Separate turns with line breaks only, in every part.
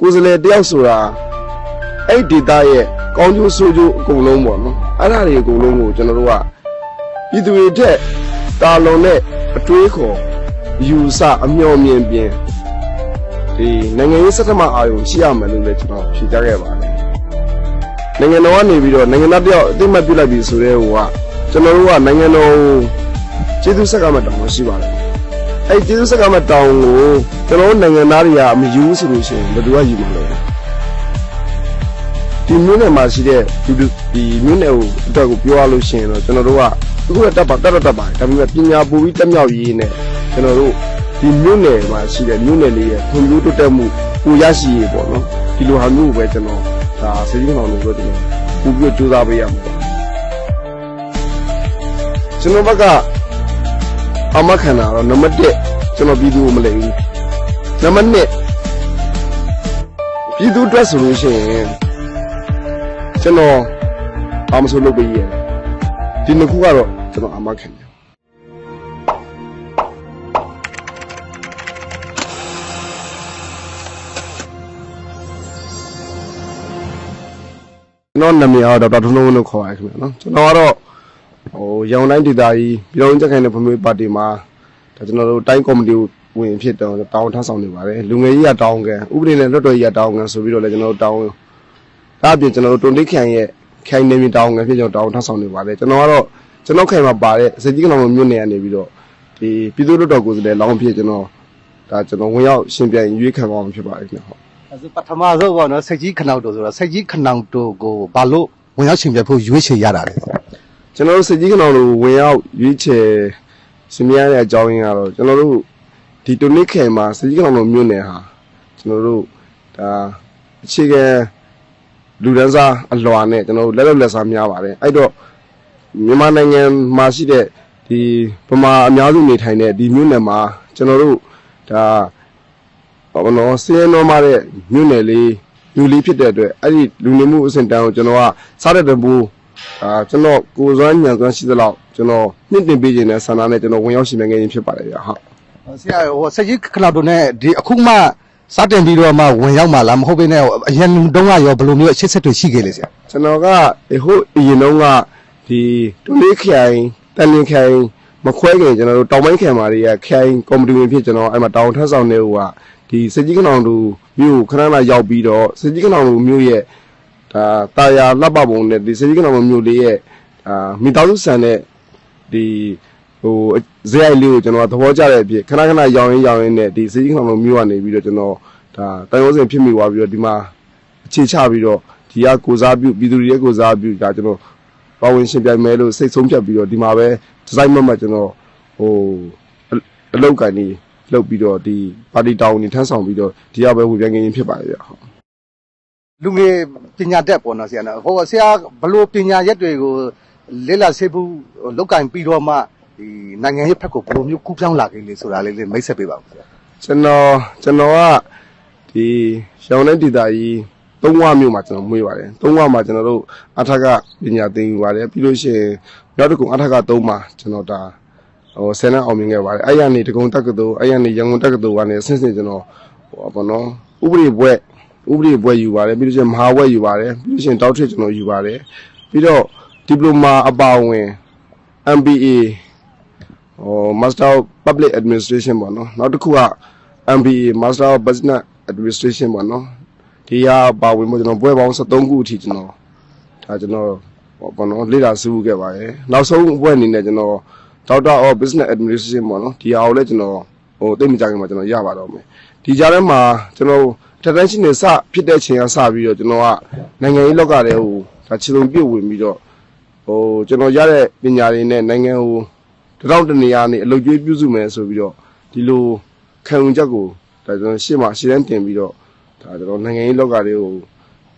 ကိုယ်စလဲတယောက်ဆိုတာအဲ့ဒီဒေတာရဲ့ကောင်းကျိုးဆိုးကျိုးအကုန်လုံးပေါ့နော်အဲ့ဒါတွေအကုန်လုံးကိုကျွန်တော်တို့ကပြည်သူတွေထက်တာလွန်တဲ့အတွေးခေါ်ယူဆအမျှော်မြင်ပြင်ဒီနိုင်ငံရေးစက်တမအာရုံရှိရမယ်လို့လည်းကျွန်တော်ဖြေကြားခဲ့ပါတယ်နိုင်ငံတော်ကနေပြီးတော့နိုင်ငံသားတယောက်အသိမှတ်ပြုလိုက်ပြီဆိုတဲ့ဟိုကကျွန်တော်တို့ကနိုင်ငံတော်ကျေးဇူးဆက်ကမှတောင်းရှိပါတယ်အဲ့ကျေးဇူးဆက်ကမှတောင်းကိုကျွန်တော်တို့နိုင်ငံသားတွေကမယူဆိုလို့ရှိရင်ဘယ်သူကယူမှာလဲဒီမြို့နယ်မှာရှိတဲ့ဒီမြို့နယ်ကိုအတွက်ကိုပြောရလို့ရှိရင်တော့ကျွန်တော်တို့ကအခုကတက်ပါတယ်ဒါပေမဲ့ပညာပို့ပြီးတက်မြောက်ရေးနဲ့ကျွန်တော်တို့ဒီမြို့နယ်မှာရှိတဲ့မြို့နယ်လေးရဲ့ဖွံ့ဖြိုးတိုးတက်မှုကိုရရှိရေးပေါ့နော်ဒီလိုဟာမျိုးကိုပဲကျွန်တော်ဒါစိတ်ကြီးကောင်လို့ပြောတယ်ပူပြီးကြိုးစားပေးရမှာကျွန်တော်ဘက်ကအမခန္ဓာတော့နံပါတ်1ကျွန်တော်ပြည်သူကိုမလိမ့်ဘူးနံပါတ်2ပြည်သူအတွက်ဆိုလို့ရှိရင်ကျွန်တော်ဘာမှမဆိုလုပ်ပေးရတယ်ဒီနှစ်ခုကတော့ကျွန်တော်အမခံတယ်ကျွန်တော်နာမည်ကတော့ဒေါက်တာထွန်းထွန်းလို့ခေါ်ရခင်ဗျာနော်ကျွန်တော်ကတော့ရန်ကုန်တိုင်းဒေသကြီးပြည်တော်ကြက်ခိုင်တဲ့ဖွံ့ဖြိုးပါတီမှာဒါကျွန်တော်တို့တိုင်းကော်မတီဝင်ဖြစ်တော့တောင်းထမ်းဆောင်နေပါတယ်လူငယ်ကြီးကတောင်းကန်ဥပဒေနဲ့လွှတ်တော်ကြီးကတောင်းကန်ဆိုပြီးတော့လည်းကျွန်တော်တို့တောင်းဒါအပြင်ကျွန်တော်တို့တွန်တိခိုင်ရဲ့ခိုင်နေမြေတောင်းကန်ဖြစ်ကျွန်တော်တောင်းထမ်းဆောင်နေပါတယ်ကျွန်တော်ကတော့ကျွန်တော်ခိုင်မှာပါတဲ့စကြီးကလောင်မြို့နယ်ကနေပြီးတော့ဒီပြည်သူ့လွှတ်တော်ကိုယ်စားလှယ်လောင်းဖြစ်ကျွန်တော်ဝင်ရောက်ရှင်ပြန်ရွေးခံပါအောင်ဖြစ်ပါတယ်ခင်ဗျဟုတ်
အဲပထမဆုံးပေါ့နော်စိတ်ကြီးခဏောက်တို့ဆိုတော့စိတ်ကြီးခဏောက်တို့ကိုဘာလို့ဝင်ရောက်ရှင်ပြဖို့ရွေးချယ်ရတာလဲ
ကျွန်တော်တို့စိတ်ကြီးခဏောက်တို့ဝင်ရောက်ရွေးချယ်ရှင်ပြန်ရတဲ့အကြောင်းရင်းကတော့ကျွန်တော်တို့ဒီတွန်တိခိုင်မှာစိတ်ကြီးခဏောက်တို့မြို့နယ်ဟာကျွန်တော်တို့ဒါအခြေခံလူဒန်းစားအလွာနဲ့ကျွန်တော်တို့လက်စားများပါတယ်အဲ့တော့မြန်မာနိုင်ငံမှာရှိတဲ့ဒီဗမာအများစုနေထိုင်တဲ့ဒီမြို့နယ်မှာကျွန်တော်တို့ဒါဘာလို့စင်းတော်မှာတဲ့မြို့နယ်လေးလူလေးဖြစ်တဲ့အတွက်အဲ့ဒီလူနေမှုအဆင့်တန်းကိုကျွန်တော်ကစားတဲ့တပူကျွန်တော်ကိုယ်စွမ်းညံစွမ်းရှိသလောက်ကျွန်တော်နှင့်တင်ပေးခြင်းနဲ့ဆန္ဒနဲ့ကျွန်တော်ဝင်ရောက်ရှင်ပြန်ခဲ့ခြင်းဖြစ်ပါတယ်ဗျာဟုတ်ဆ
ရာစိတ်ကြီးခဏတို့နဲ့ဒီအခုမှစတင်ပြီးတော့မှဝင်ရောက်မှလားမဟုတ်ဘဲနဲ့အရင်တုန်းကရောဘယ်လိုမျိုးအချစ်ဆက်တွေရှိခဲ့လဲဆရာက
ျွန်တော်ကဟိုအရင်တုန်းကဒီတွန်လေးခိုင်တန်လင်းခိုင်မခွဲခင်ကျွန်တော်တို့တောင်ပိုင်းခိုင်မာတွေကခိုင်ကော်မတီဝင်ဖြစ်ကျွန်တော်အဲ့မှာတောင်ထပ်ဆောင်နေဟိုကဒီစကြီးကနောင်တို့မြို့ခဏခဏရောက်ပြီးတော့စကြီးကနောင်တို့မြို့ရဲ့ဒါတာယာလှပပုံနဲ့ဒီစကြီးကနောင်တို့မြို့လေးရဲ့မိသားစုဆန်တဲ့ဒီဟိုဇေယိုက်လေးကိုကျွန်တော်သဘောကျတဲ့အဖြစ်ခဏခဏရောင်းရင်းနဲ့ဒီစကြီးကနောင်တို့မြို့ကနေပြီးတော့ကျွန်တော်ဒါတိုင်ဝစဉ်ဖြစ်မိသွားပြီးတော့ဒီမှာအခြေချပြီးတော့ဒီကကိုစားပြုပြည်သူတွေရဲ့ကိုစားပြုဒါကျွန်တော်ပါဝင်ရှင်ပြိုင်မယ်လို့စိတ်ဆုံးဖြတ်ပြီးတော့ဒီမှာပဲဒီဇိုင်းမကျွန်တော်ဟိုအလုပ်ကန်နေလုပ်ပြီးတော့ဒီပါတီတောင်းနေထမ်းဆောင်ပြီးတော့ဒီကပဲဝင်ပြန်နေဖြစ်ပါတယ်ဗျဟုတ်လ
ူငယ်ပညာတတ်ပေါ့နော်ဆရာနော်ဟိုဆရာဘလို့ပညာရက်တွေကိုလက်လာဆေးဘူးလောက်ကင်ပြီးတော့မှဒီနိုင်ငံရဲ့ဖက်ကိုဘလို့မျိုးကူးပြောင်းလာခဲ့လေဆိုတာလေးမိတ်ဆက်ပေးပါဦးဆရာက
ျွန်တော်ကဒီရောင်တဲ့ဒေသကြီး3ဝမြို့မှာကျွန်တော်မွေးပါတယ်3ဝမှာကျွန်တော်တို့အထက်ကပညာသင်ယူပါတယ်ပြီးလို့ရှိရင်နောက်တစ်ခုအထက်က3မှာကျွန်တော်ဒါဆယ်နှစ်အောင်မြင်ခဲ့ပါတယ်အဲ့ရနေတကုံတက္ကသိုလ်အဲ့ရနေရန်ကုန်တက္ကသိုလ်ကနေအဆင့်ဆင့်ကျွန်တော်ဘောနော်ဥပဒေဘွဲ့ယူပါတယ်ပြီးလို့ရှိရင်မဟာဘွဲ့ယူပါတယ်ပြီးလို့ရှိရင်ဒေါက်ထရစ်ကျွန်တော်ယူပါတယ်ပြီးတော့ဒီပလိုမာအပါအဝင် MBA Master of Public Administration ပေါ့နော်နောက်တစ်ခုက MBA Master of Business Administration ပေါ့နော်ဒီဟာပါဝင်မှုကျွန်တော်ဘွဲပေါင်း73ခုအထိကျွန်တော်ဘောနော်လေ့လာစူးခဲ့ပါတယ်နောက်ဆုံးဘွဲအနေနဲ့ကျွန်တော် Doctor of Business Administration ပေါ့နော်ဒီဟာကိုလည်းကျွန်တော်သိမကြခင်မှာကျွန်တော်ရပါတော့မယ်ဒီကြားထဲမှာကျွန်တော်ထက်တန်းရှိနေစဖြစ်တဲ့ချိန်ကစပြီးတော့ကျွန်တော်ကနိုင်ငံရေးလောက်ကတည်းဟိုဒါခြေစုံပြုတ်ဝင်ပြီးတော့ကျွန်တော်ရတဲ့ပညာတွေနဲ့နိုင်ငံကိုတထောင်တနေရာနေအလုပ်ကျွေးပြုစုမယ်ဆိုပြီးတော့ဒီလိုခံယူချက်ကိုဒါကျွန်တော်ရှေ့တန်းတင်ပြီးတော့ဒါကျွန်တော်နိုင်ငံရေးလောက်ကတည်းဟို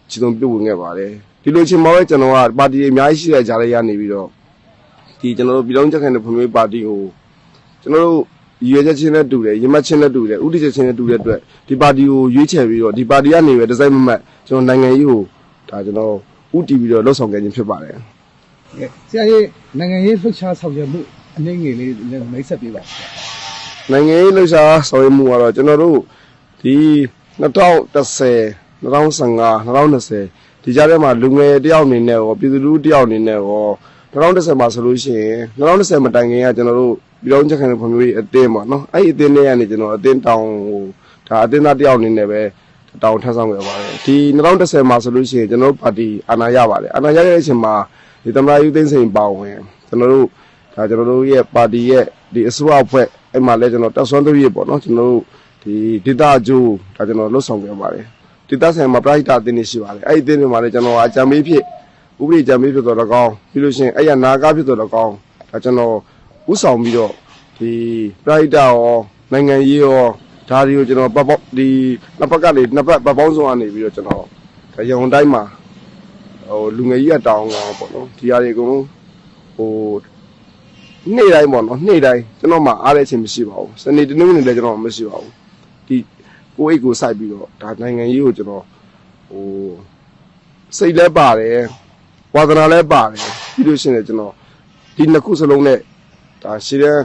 ခြေစုံပြုတ်ဝင်ခဲ့ပါတယ်ဒီလိုချိန်မှာပဲကျွန်တော်ကပါတီအများကြီးရှိတဲ့ကြားထဲရနေပြီးတော့ဒီကျွန်တော်တို့ပြည်တော်ကြက်ခိုင်တဲ့ဖွံ့ဖြိုးပါတီကိုကျွန်တော်တို့ရွေးချက်ချင်းနဲ့တူတယ်ရမတ်ချင်းနဲ့တူတယ်ဥတီချက်ချင်းနဲ့တူတဲ့အတွက်ဒီပါတီကိုရွေးချယ်ပြီးတော့ဒီပါတီကနေပဲဒီဇိုင်းမတ်ကျွန်တော်နိုင်ငံရေးကိုဒါကျွန်တော်ဥတီပြီးတော့လှုပ်ဆောင်ခဲ့ခြင်းဖြစ်ပါတယ်
ဆရာကြီးနိုင်ငံရေးလှုပ်ရှားဆောင်ရွက်မှုအနည်းငယ်လေးမိတ်ဆက်ပေးပါန
ိုင်ငံရေးလှုပ်ရှားဆောင်ရွက်မှုကတော့ကျွန်တော်တို့ဒီ 2010 2015 2020ဒီကြားထဲမှာလူငယ်တယောက်အနေနဲ့ရောပြည်သူလူထုတယောက်အနေနဲ့ရော2010မှာဆိုလို့ရှိရင်2010မတိုင်ခင်ကကျွန်တော်တို့ပြည်တော်ချက်ခံတဲ့ဖွံ့ဖြိုးရေးအသင်းပေါ့နော်အဲ့ဒီအသင်းတွေကနေကျွန်တော်အသင်းတောင်ဟိုဒါအသင်းသားတယောက်အနေနဲ့ပဲတောင်ထမ်းဆောင်ခဲ့ပါတယ်ဒီ2010မှာဆိုလို့ရှိရင်ကျွန်တော်တို့ပါတီအာဏာရပါတယ်အာဏာရတဲ့အချိန်မှာဒီသမ္မတယူသိန်းစိန်ပါဝင်ကျွန်တော်တို့ရဲ့ပါတီရဲ့ဒီအစိုးရအဖွဲ့အဲ့မှာလဲကျွန်တော်တက်ဆွမ်းသွေးရပေါ့နော်ကျွန်တော်တို့ဒီဒေတာအကျိုးဒါကျွန်တော်လှုပ်ဆောင်ခဲ့ပါတယ်ဒေတာဆိုင်မှာပရိုက်တာအသင်းတွေရှိပါတယ်အဲ့ဒီအသင်းတွေမှာလဲကျွန်တော်အကြံပေးဖြစ်ဥပဒေကြံပေးဖြစ်တော့လည်းကောင်းပြီးလို့ရှိရင်အဲ့ရနာကားဖြစ်တော့လည်းကောင်းဒါကျွန်တော်ဥဆောင်ပြီးတော့ဒီပရိုက်တာရောနိုင်ငံရေးရောဒါတွေကိုကျွန်တော်ပတ်ပေါက်ဒီနှစ်ပတ်ကနေနှစ်ပတ်ပတ်ပေါင်းစုံကနေပြီးတော့ကျွန်တော်ရန်ကုန်တိုင်းမှာဟိုလူငယ်ကြီးကတောင်းအောင်ပေါ့နော်ဒီဟာတွေအကုန်လုံးဟိုနေ့တိုင်းပေါ့နော်နေ့တိုင်းကျွန်တော်မှအားတဲ့အချိန်မရှိပါဘူးစနေတနင်္ဂနွေလည်းကျွန်တော်မရှိပါဘူးဒီကိုအိတ်ကိုစိုက်ပြီးတော့ဒါနိုင်ငံရေးကိုကျွန်တော်ဟိုစိတ်လည်းပါတယ်ဝါသနာလည်းပါတယ်ပြီးလို့ရှိရင်ကျွန်တော်ဒီနှစ်ခုစလုံးနဲ့ဒါရှင်းတဲ့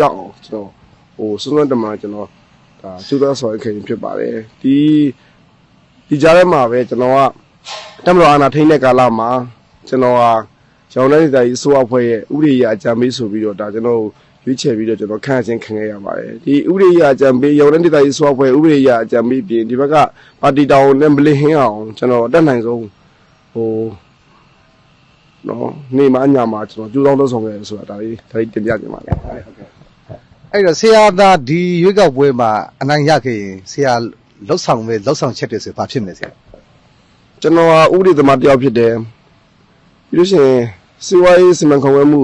ရောက်အောင်ကျွန်တော်ဟိုစွမ်းတမန်ကျွန်တော်ဒါကျူသားဆော်ခဲ့ရင်ဖြစ်ပါတယ်ဒီကြားထဲမှာပဲကျွန်တော်ကတမတော်အာနာထိန်းတဲ့ကာလမှာကျွန်တော်ဟာကျောင်းတိုင်းဒေသကြီးအစိုးရအဖွဲ့ရဲ့ဥပဒေအကြံပေးဆိုပြီးတော့ဒါကျွန်တော်ရွေးချယ်ပြီးတော့ကျွန်တော်ခန့်အပ်ခြင်းခံခဲ့ရပါတယ်ဒီဥပဒေအကြံပေးကျောင်းတိုင်းဒေသကြီးအစိုးရအဖွဲ့ဥပဒေအကြံပေးပြင်ဒီဘက်ကပါတီတောင်နဲ့မလင်းဟင်းအောင်ကျွန်တော်အတက်နိုင်ဆုံးဟိုနော်နေမအညာမှာကျွန်တော်ကြိုးစားလုပ်ဆောင်ခဲ့ရဆိုတာဒါလေးတင်ပြကြပါမယ်ဟုတ်ကဲ့
အဲ့တော့ဆရာသားဒီရွေးကောက်ပွဲမှာအနိုင်ရခဲ့ရင်ဆရာလှုပ်ဆောင်ချက်တွေဆိုဘာဖြစ်မလဲဆရာ
ကျွန်တော်ဥပဒေသမားတယောက်ဖြစ်တယ်ပြီးလို့ရှိရင်စီဝိုင်းစီမံခန့်ခွဲမှု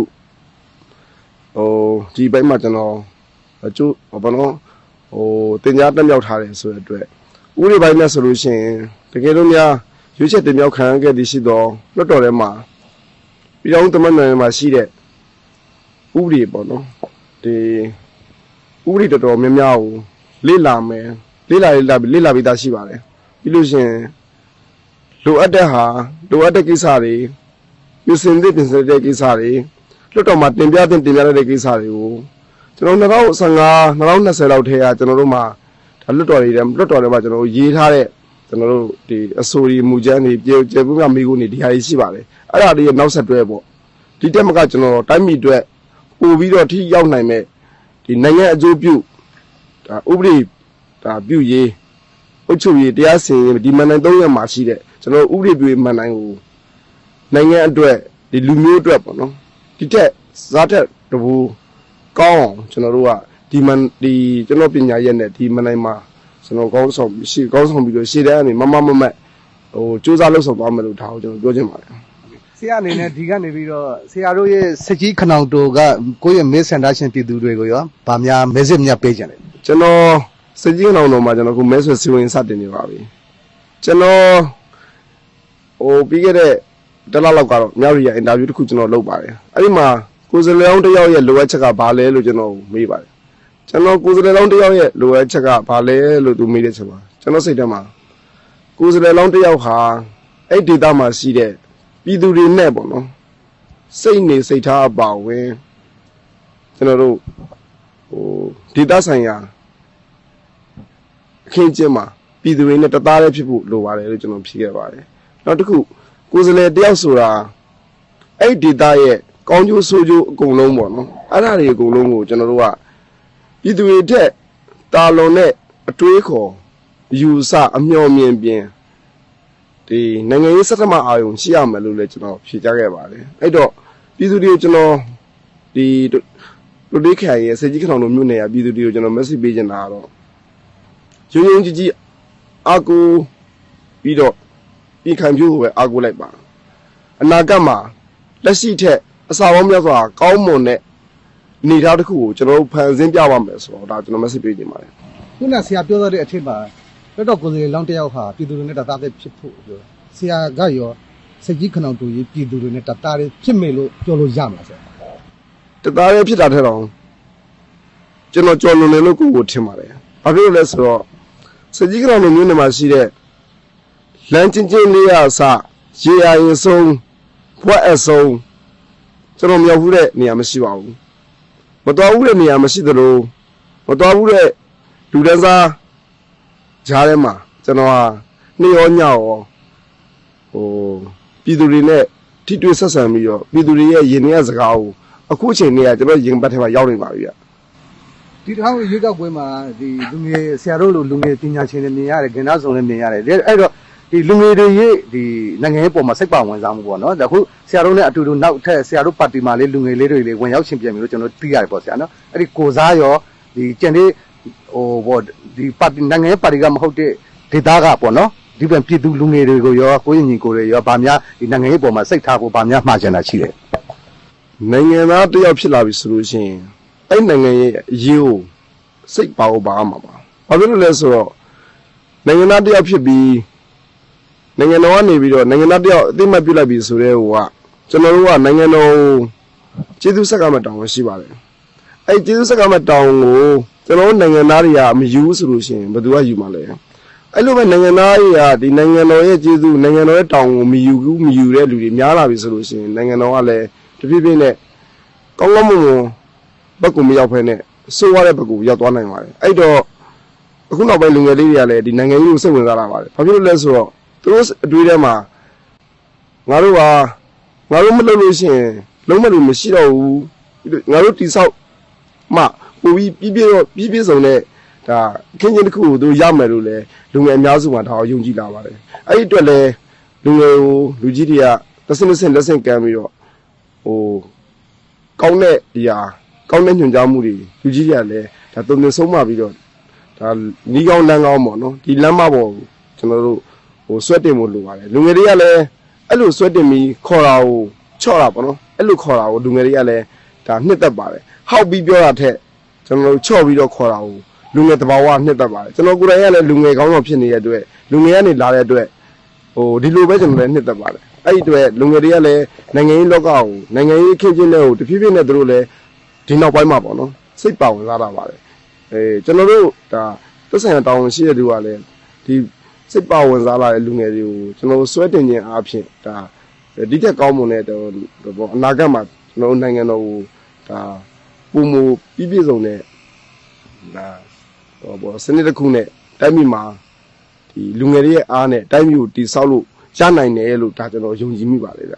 ဟိုဒီဘက်မှာကျွန်တော်အကျိုးဘာလို့ဟိုတင်ကြားတက်မြောက်ထားတယ်ဆိုတဲ့အတွက်ဥပဒေပိုင်းနဲ့ဆိုလို့ရှိရင်တကယ်လို့များရွေးချက်တင်မြောက်ခံရခဲ့သည်ရှိတော့လွတ်တော်ထဲမှာပြည်တော်သမ္မတနိုင်ငံမှာရှိတဲ့ဥပဒေပေါ့နော်ဒီဥပဒေတော်များများကိုလေ့လာမယ်လေ့လာပြီးသားရှိပါတယ်ပြီးလို့ရှိရင်လိုအပ်တဲ့ကိစ္စတွေပြင်ဆင်တဲ့ကိစ္စတွေလွတ်တော်မှာတင်ပြတဲ့ကိစ္စတွေကိုကျွန်တော်2015 2020လောက်ထဲကကျွန်တော်တို့မှာဒါလွတ်တော်တွေမှာကျွန်တော်တို့ရေးထားတဲ့ကျွန်တော်တို့ဒီအဆိုတွေမူကြမ်းတွေကျေပွင့်ကမိကိုနေဒီဟာကြီးရှိပါတယ်အဲ့ဒါတွေရဲ့နောက်ဆက်တွဲပေါ့ဒီတက်မကကျွန်တော်တိုင်းပြည်အတွက်ပို့ပြီးတော့ထိရောက်နိုင်မဲ့ဒီနိုင်ငံအကျိုးပြုဒါဥပဒေဒါပြုရေးအုပ်ချုပ်ရေးတရားစီရင်ဒီမန်နိုင်3ရက်မှာရှိတဲ့ကျွန်တော်ဥပဒေပြုရေးမန်နိုင်ကိုနိုင်ငံအတွက်ဒီလူမျိုးအတွက်ပေါ့နော်ဒီတက်စားတက်တဘူကောင်းအောင်ကျွန်တော်တို့ကဒီကျွန်တော်ပညာရက်နဲ့ဒီမန်နိုင်မှာကျွန်တော်ကောင်းဆောင်ပြီးတော့ရှေ့တန်းကနေမတ်ဟိုစူးစမ်းလုပ်ဆောင်သွားမယ်လို့ဒါကိုကျွန်တော်ပြောချင်ပါတယ်
ဆရာအနေနဲ့ဒီကနေပြီးတော့ဆရာတို့ရဲ့စကြီးခနောင်တိုကကိုယ့်ရဲ့မဲဆန္ဒရှင်ပြည်သူတွေကိုရောဗာများမဲစစ်မြတ်ပေးကြတယ်
ကျွန်တော်စကြီးခနောင်တိုမှာကျွန်တော်ခုမဲဆွယ်စီဝင်စတင်နေပါပြီကျွန်တော်ဟိုပြီးခဲ့တဲ့တလားလောက်ကတော့မြောက်ရီယာအင်တာဗျူးတစ်ခုကျွန်တော်လုပ်ပါတယ်အဲ့ဒီမှာကိုယ်စလဲအောင်တစ်ယောက်ရဲ့လိုအပ်ချက်ကဘာလဲလို့ကျွန်တော်မေးပါတယ်ကျွန်တော်ကိုယ်စလဲအောင်တစ်ယောက်ရဲ့လိုအပ်ချက်ကဘာလဲလို့သူမေးတဲ့ချက်မှာကျွန်တော်စိတ်ထဲမှာကိုယ်စလဲအောင်တစ်ယောက်ဟာအဲ့ဒေတာမှာရှိတဲ့ပြည်သူတွေနဲ့ပေါ့နော်စိတ်နေစိတ်ထားအပါဝင်ကျွန်တော်တို့ဟိုဒေတာဆိုင်ရာအခင်းကျင်းမှာပြည်သူတွေနဲ့တသားတည်းဖြစ်ဖို့လိုပါတယ်လို့ကျွန်တော်ဖြေခဲ့ပါတယ်နောက်တစ်ခုကိုယ်စလဲတယောက်ဆိုတာအဲ့ဒေတာရဲ့ကောင်းကျိုးဆိုးကျိုးအကုန်လုံးပေါ့နော်အဲ့ဒါတွေအကုန်လုံးကိုကျွန်တော်တို့ကပြည်သူတွေထက်တာလွန်တဲ့အတွေးခေါ်ယူဆအမျှော်မြင်ပြင်ဒီနိုင်ငံရေးစက်တမအာယုံရှိရမယ်လို့လည်းကျွန်တော်ဖြေကြားခဲ့ပါတယ်အဲ့တော့ပြည်သူတွေကိုကျွန်တော်ဒီလူတွေခိုင်ရဲ့စကြီးခထောင်တို့မြို့နယ်ကပြည်သူတွေကိုကျွန်တော် message ပေးချင်တာကတော့ရုံရုံကြီးအာကူပြီးတော့ပြည်ခိုင်ဖြိုးကိုပဲအာကူလိုက်ပါအနာဂတ်မှာလက်ရှိထက်အစာပေါင်းများစွာကောင်းမွန်တဲ့အနေအထားတစ်ခုကိုကျွန်တော်ဖန်ဆင်းပြပါမယ်ဆိုတော့ဒါကျွန်တော် message ပေးနေပါတယ်
ခုနဆရာပြောတဲ့အထက်မှာတော့ကိုယ်စီလောင်းတယောက်ဟာပြည်သူတွေနဲ့တသားတည်းဖြစ်ဖို့ပြောဆရာကရောစကြီးခနောင်တူကြီးပြည်သူတွေနဲ့တသားတည်းဖြစ်မယ်လို့ပြောလို့ရမှာဆရာ
တသားတည်းဖြစ်တာထဲတော့ကျွန်တော်ကြော်လွန်တယ်လို့ကိုယ်ထင်ပါတယ်ဘာဖြစ်လို့လဲဆိုတော့စကြီးခနောင်လူမျိုးတွေမှာရှိတဲ့လမ်းချင်းချင်းလေးရစရေယာရင်ဆုံးဘွက်အဆုံးကျွန်တော်မရောက်ဘူးတဲ့နေရာမရှိပါဘူးမတော်ဘူးတဲ့နေရာမရှိသလိုမတော်ဘူးတဲ့လူတန်းစား ကြားထဲမှာကျွန်တော်ဟာနေ့ရောညရောပြည်သူတွေနဲ့ထိတွေ့ဆက်ဆံပြီးတော့ပြည်သူတွေရဲ့ရင်ထဲကစကားကိုအခုအချိန်နဲ့ကျွန်တော်ရင်ပတ်ထဲမှာရောက်နေပါပြီဗျ
ဒီတစ်ခါရွေးကောက်ပွဲမှာဒီလူငယ်ဆရာတို့လိုလူငယ်ပညာရှင်တွေမြင်ရတယ်ကဏ္ဍဆောင်တွေမြင်ရတယ်အဲ့တော့ဒီလူငယ်တွေရဲ့ဒီနိုင်ငံရေးပေါ်မှာစိတ်ပါဝင်စားမှုပေါ့နော်ဒါခုဆရာတို့နဲ့အတူတူနောက်ထပ်ဆရာတို့ပါတီမှာလေးလူငယ်လေးတွေလေးဝင်ရောက်ရှင်ပြန်ပြီလို့ကျွန်တော်သိရတယ်ပေါ့ဆရာနော်အဲ့ဒီကိုစားရောဒီကျန်တဲ့ဒီပါတီနိုင်ငံရေးပါတီကမဟုတ်တဲ့ဒေသကပေါ့နော်ဒီပြန်ပြည်သူလူငယ်တွေကိုရောကိုရင်ညီကိုတွေရောဗာများဒီနိုင်ငံရေးပေါ်မှာစိတ်ထားဖို့ဗာများမှားချင်တာရှိတယ်
နိုင်ငံသားတယောက်ဖြစ်လာပြီဆိုလို့ရှိရင်အဲ့နိုင်ငံရဲ့အရေးကိုစိတ်ပါဖို့ပါမှာပါဘာဖြစ်လို့လဲဆိုတော့နိုင်ငံသားတယောက်ဖြစ်ပြီးနိုင်ငံတော်ကနေပြီးတော့နိုင်ငံသားတယောက်အသိမှတ်ပြုလိုက်ပြီဆိုတဲ့ဟိုကကျွန်တော်တို့ကနိုင်ငံတော်ကျေးဇူးဆက်ကမှတောင်းရှိပါတယ်အဲ့ကျေးဇူးဆက်ကမှတောင်းကိုကျွန်တော်တို့နိုင်ငံသားတွေကမယူဆိုလို့ရှိရင်ဘယ်သူကယူမှာလဲအဲ့လိုပဲနိုင်ငံသားတွေကဒီနိုင်ငံတော်ရဲ့ကျေးဇူးနိုင်ငံတော်ရဲ့တောင်းကိုမယူတဲ့လူတွေများလာပြီဆိုလို့ရှိရင်နိုင်ငံတော်ကလည်းတဖြည်းဖြည်းနဲ့ကောင်းကောင်းမွန်မွန်ဘက်ကမရောက်ဖ ೇನೆ စိုးရတဲ့ဘက်ကရောက်သွားနိုင်ပါတယ်အဲ့တော့အခုနောက်ပိုင်းလူငယ်လေးတွေကလည်းဒီနိုင်ငံရေးကိုစိတ်ဝင်စားလာပါတယ်ဘာဖြစ်လို့လဲဆိုတော့သူတို့အတွေးထဲမှာငါတို့မလုပ်လို့ရှိရင်လုံးမလို့မရှိတော့ဘူးငါတို့တိဆောက်မှပိုပြီးပြည့်စုံတဲ့ဒါအခင်းချင်းတစ်ခုကိုသူရမယ်လို့လည်းလူငယ်အများစုမှာဒါကိုယုံကြည်လာပါတယ်အဲ့ဒီအတွက်လည်းလူငယ်ကိုလူကြီးတွေကလက်ဆင့်ကမ်းပြီးတော့ကောင်းတဲ့ဒီဟာကောင်းတဲ့ညွှန်ကြားမှုတွေလူကြီးတွေကလည်းဒါတုံ့ပြန်ဆုံးမပြီးတော့ဒါနီးကောင်းလမ်းကောင်းပေါ့နော်ဒီလမ်းမပေါ်ကျွန်တော်တို့ဆွဲတင်ဖို့လိုပါတယ်လူငယ်တွေကလည်းအဲ့လိုဆွဲတင်ပြီးခေါ်တာကိုချော့တာပေါ့နော်အဲ့လိုခေါ်တာကိုလူငယ်တွေကလည်းဒါနှစ်သက်ပါတယ်ဟောက်ပြီးပြောတာထက်ကျွန်တော်တို့ချော့ပြီးတော့ခေါ်တာကိုလူငယ်တဘာဝနှစ်သက်ပါတယ်ကျွန်တော်ကိုယ်တိုင်ကလည်းလူငယ်ကောင်းဆောင်ဖြစ်နေတဲ့အတွက်လူငယ်ကနေလာတဲ့အတွက်ဒီလိုပဲကျွန်တော်လည်းနှစ်သက်ပါတယ်အဲ့ဒီအတွက်လူငယ်တွေကလည်းနိုင်ငံရေးလောကကိုနိုင်ငံရေးခင်းချင်းတွေကိုတဖြည်းဖြည်းနဲ့သူတို့လည်းဒီနောက်ပိုင်းမှာပေါ့နော်စိတ်ပါဝင်စားတာပါတယ်ကျွန်တော်တို့ဒါသက်ဆိုင်ရာတာဝန်ရှိတဲ့သူကလည်းဒီစိတ်ပါဝင်စားလာတဲ့လူငယ်တွေကိုကျွန်တော်ဆွဲတင်ခြင်းအားဖြင့်ဒါဒီတက်ကောင်းမွန်တဲ့ပေါ့အနာဂတ်မှာကျွန်တော်နိုင်ငံတော်ကိုဒါပုံမူပြည့်စုံတဲ့ဒါပေါ့စနစ်တစ်ခုနဲ့တိုင်းပြည်မှာဒီလူငယ်တွေရဲ့အားနဲ့တိုင်းပြည်ကိုတည်ဆောက်လို့ရနိုင်တယ်လို့ဒါကျွန်တော်ယုံကြည်မိပါတယ်ဗျ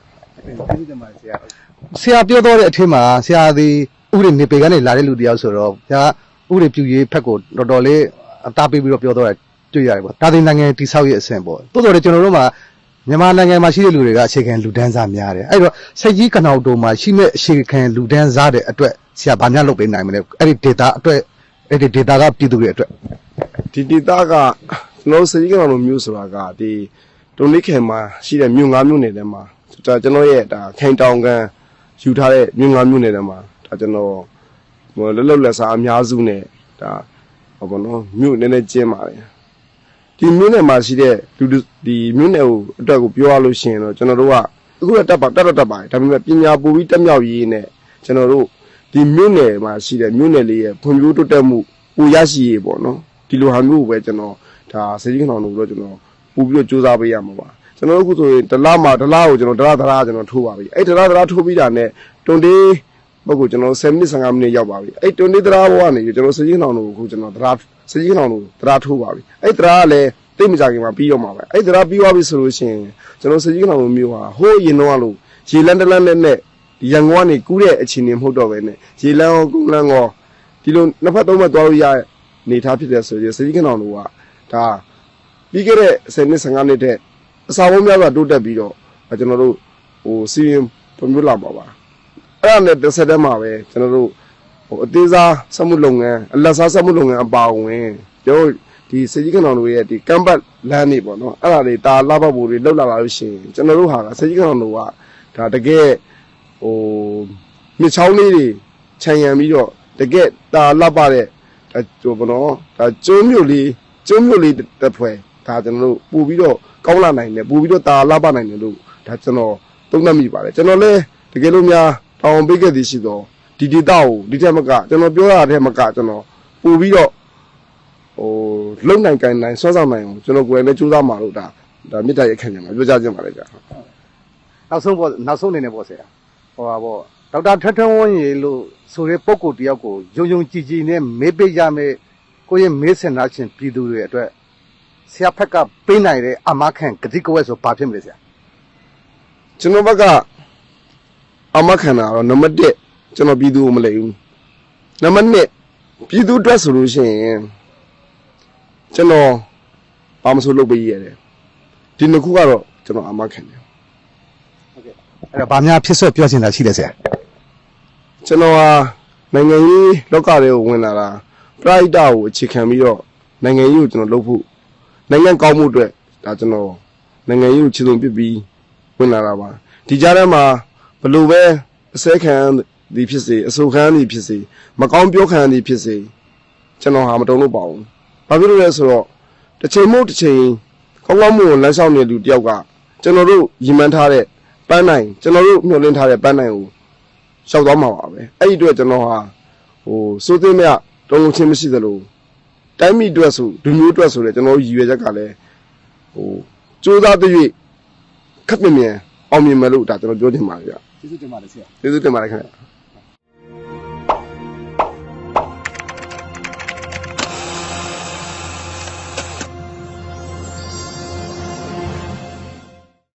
ဆရာပြောတော့တဲ့အထက်မှာဆရာဒီဥပဒေနေပေကနေလာတဲ့လူတယောက်ဆိုတော့ဆရာဥပဒေပြုရေးဖက်ကိုတော်တော်လေးအသားပေးပြီးတော့ပြောတော့တွေ့ရတယ်ပေါ့ဒါဒီနိုင်ငံတိဆောက်ရဲ့အဆင့်ပေါ့တိုးတော်တယ်ကျွန်တော်တို့မှာမြန်မာနိုင်ငံမှာရှိတဲ့လူတွေကအခြေခံလူဒန်းစားများတယ်အဲ့တော့စိတ်ကြီးကနောက်တုံမှာရှိမဲ့အခြေခံလူဒန်းစားတဲ့အတွက်ဆရာဗာများလုပ်ပေးနိုင်မလဲအဲ့ဒီ data အတွက်အဲ့ဒီ data ကပြည်သူတွေအတွက်ဒ
ီ data ကကျွန်တော်စိတ်ကြီးကနောက်လိုမျိုးဆိုတာကဒီတုံလိခေမှာရှိတဲ့မြို့၅မြို့နယ်ထဲမှာကျွန်တော်ရဲ့ဒါခိုင်တောင်ကန်ယူထားတဲ့မြို့၅မြို့နယ်ထဲမှာဒါကျွန်တော်လက်စားအများစုနဲ့ဒါဟောပေါ့နော်မြို့နည်းနည်းကျင်းပါတယ်ဒီမြို့နယ်မှာရှိတဲ့ဒီမြို့နယ်ကိုအတွက်ကိုပြောရလို့ရှိရင်တော့ကျွန်တော်တို့ကအခုတက်ပါတယ်ဒါပေမဲ့ပညာပို့ပြီးတက်မြောက်ရေးနဲ့ကျွန်တော်တို့ဒီမြို့နယ်မှာရှိတဲ့မြို့နယ်လေးရဲ့ဖွံ့ဖြိုးတိုးတက်မှုပိုရရှိရေးပေါ့နော်ဒီလိုဟာမျိုးကိုပဲကျွန်တော်ဒါစိတ်ကြီးခဏလို့ကျွန်တော်ပို့ပြီးတော့စူးစမ်းပေးရမှာပါကျွန်တော်တို့အခုဆိုရင်ဒလကိုကျွန်တော်ဒလကျွန်တော်ထိုးပါပြီအဲ့ဒလထိုးပြီးတာနဲ့တွန်တေးပုဂ္ဂိုလ်ကျွန်တော်10မိနစ်15မိနစ်ရောက်ပါပြီအဲ့တွန်တေးဒလဘောကနေကျွန်တော်စိတ်ကြီးခဏလို့အခုကျွန်တော်စိတ်ကြီးခဏလို့ဒလထိုးပါပြီအဲ့ဒလကလည်းတိတ်မကြခင်မှာပြီးတော့မှာပဲအဲ့ဒလပြီးသွားပြီဆိုလို့ရှိရင်ကျွန်တော်စိတ်ကြီးခဏလို့မျိုးဟာဟိုးရင်တော့လို့ရေလန်းတလန်းနဲ့ရန်ကုန်ကနေကူးတဲ့အခြေအနေမဟုတ်တော့ပဲနဲ့ရေလန်းရောကုန်းလန်းရောဒီလိုနှစ်ဖက်သုံးဖက်သွားလို့ရနေထားဖြစ်တဲ့ဆိုရင်စိတ်ကြီးခဏလို့ကဒါပြီးခဲ့တဲ့10နှစ်15နှစ်တဲ့အစာပုံးများစွာတိုးတက်ပြီးတော့ကျွန်တော်တို့စီရင်ပုံမျိုးလာပါအဲ့ဒါနဲ့တစ်ဆက်တည်းမှာပဲကျွန်တော်တို့အသေးစားစက်မှုလုပ်ငန်းအလက်စားစက်မှုလုပ်ငန်းအပါအဝင်ကျွန်တော်ဒီစကြီးကနောင်တို့ရဲ့ဒီကမ်ဘတ်လမ်းနေပေါ့နော်အဲ့ဒါတွေတာလာဘဖို့တွေလောက်လာလို့ရှိရင်ကျွန်တော်တို့ဟာစကြီးကနောင်တို့ကဒါတကယ်မြစ်ချောင်းလေးတွေခြံရံပြီးတော့တကယ်တာလာပါတဲ့ဘောနော်ဒါကျုံးမြို့လေးတစ်ဖွဲဒါကျွန်တော်တို့ပို့ပြီးတော့ကောင်းလာနိုင်တယ်ပို့ပြီးတော့တာလာပါနိုင်တယ်လို့ဒါကျွန်တော်သုံးသပ်မိပါတယ်ကျွန်တော်လည်းတကယ်လို့များတောင်းပေးခဲ့သည်ရှိတော့ဒီဒေတာကိုဒီထက်မကကျွန်တော်ပြောရတဲ့မကကျွန်တော်ပို့ပြီးတော့လုံနိုင်ကိုင်နိုင်ဆွမ်းဆောင်နိုင်အောင်ကျွန်တော်ကိုယ်လည်းစူးစမ်းမှာလို့ဒါမြစ်တာရဲ့ခံနေမှာပြောကြခြင်းပါလေကြာ
နောက်ဆုံးအနေနဲ့ပေါ့ဆရာဟောပါပေါ့ဒေါက်တာထထဝန်းရေလို့ဆိုတဲ့ပုံကိုတယောက်ကိုယုံကြည်နဲ့မေးပေးရမယ်ကိုယ့်ရဲ့မေးစင်သားချင်းပြည်သူတွေအတွက် ဆရာဖက်ကပေးနိုင်တဲ့အမခံဂတိကဝက်ဆိုဘာဖြစ်မလဲဆရာ
ကျွန်တော်ဘက်ကအမခံတာတော့နံပါတ်1ကျွန်တော်ပြည်သူကိုမလိမ်ဘူးနံပါတ်2ပြည်သူအတွက်ဆိုလို့ရှိရင်ကျွန်တော်ဘာမဆိုလုပ်ပေးရတယ်ဒီနှစ်ခုကတော့ကျွန်တော်အမခံတယ်
အဲ့တော့ဘာများဖြစ်ဆွဲပြောချင်တာရှိလဲဆရာ
ကျွန်တော်ဟာနိုင်ငံရေးလောကတွေကိုဝင်လာတာပရိုက်တာကိုအခြေခံပြီးတော့နိုင်ငံရေးကိုကျွန်တော်လုပ်ဖို့နိုင်ငံကောင်းမှုအတွက်ဒါကျွန်တော်နိုင်ငံရေးကိုခြေစုံပစ်ပြီးဝင်လာတာပါဒီကြားထဲမှာဘလို့ပဲအစဲခံသည်ဖြစ်စေအဆိုခံသည်ဖြစ်စေမကောင်းပြောခံသည်ဖြစ်စေကျွန်တော်ဟာမတုံ့လို့ပါဘူးဘာဖြစ်လို့လဲဆိုတော့တစ်ချိန်မို့တစ်ချိန်ကောင်းကောင်းမှုကိုလမ်းလျှောက်နေလူတယောက်ကကျွန်တော်တို့ရည်မှန်းထားတဲ့ပန်းနိုင်ကျွန်တော်တို့မျှော်လင့်ထားတဲ့ပန်းနိုင်ကိုရှောက်သွားမှာပါပဲအဲ့ဒီအတွက်ကျွန်တော်ဟာစိုးသိမ်းမြတုံ့လုံချင်းမရှိသလိုတိုင်းပြည်အတွက်ဆိုလူမျိုးအတွက်ဆိုလည်းကျွန်တော်တို့ရည်ရွယ်ချက်ကလည်းကြိုးစားတဲ့၍ခက်မြင်အောင်မြင်မယ်လို့ဒါကျွန်တော်ပြောချင်ပါတယ်ဗျ
ကျေးဇူးတင်ပါတယ်ဆရာ
ကျေးဇူးတင်ပါတယ်ခင်ဗျ